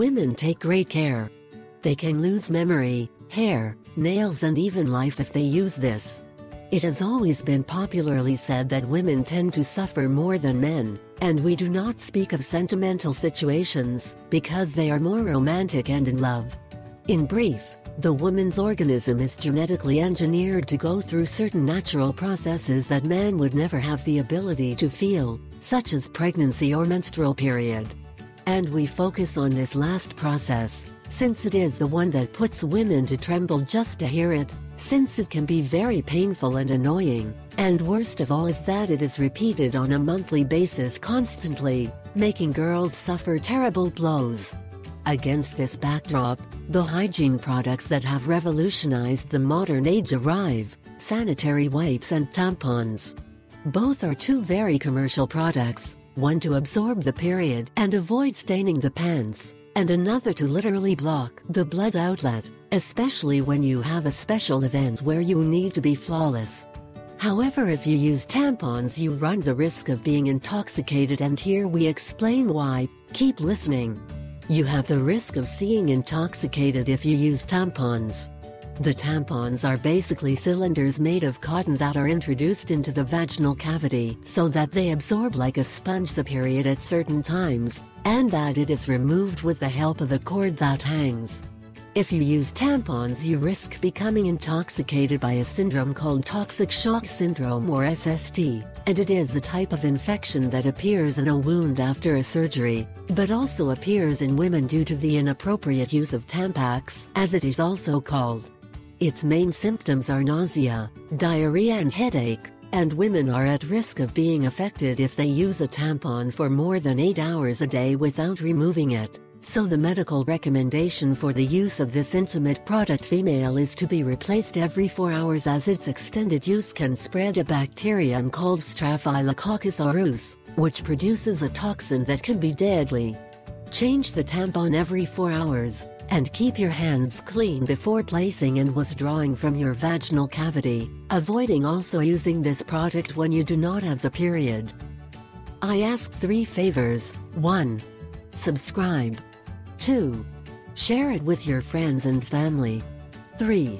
Women take great care. They can lose memory, hair, nails and even life if they use this. It has always been popularly said that women tend to suffer more than men, and we do not speak of sentimental situations, because they are more romantic and in love. In brief, the woman's organism is genetically engineered to go through certain natural processes that man would never have the ability to feel, such as pregnancy or menstrual period. And we focus on this last process, since it is the one that puts women to tremble just to hear it, since it can be very painful and annoying, and worst of all is that it is repeated on a monthly basis constantly, making girls suffer terrible blows. Against this backdrop, the hygiene products that have revolutionized the modern age arrive: sanitary wipes and tampons. Both are two very commercial products, one to absorb the period and avoid staining the pants, and another to literally block the blood outlet, especially when you have a special event where you need to be flawless. However, if you use tampons, you run the risk of being intoxicated, and here we explain why. Keep listening. You have the risk of seeing intoxicated if you use tampons. The tampons are basically cylinders made of cotton that are introduced into the vaginal cavity so that they absorb like a sponge the period at certain times, and that it is removed with the help of a cord that hangs. If you use tampons, you risk becoming intoxicated by a syndrome called toxic shock syndrome or SST, and it is a type of infection that appears in a wound after a surgery, but also appears in women due to the inappropriate use of Tampax, as it is also called. Its main symptoms are nausea, diarrhea and headache, and women are at risk of being affected if they use a tampon for more than 8 hours a day without removing it. So the medical recommendation for the use of this intimate product female is to be replaced every 4 hours, as its extended use can spread a bacterium called Staphylococcus aureus, which produces a toxin that can be deadly. Change the tampon every 4 hours, and keep your hands clean before placing and withdrawing from your vaginal cavity, avoiding also using this product when you do not have the period. I ask 3 favors. 1. Subscribe. 2. Share it with your friends and family. 3.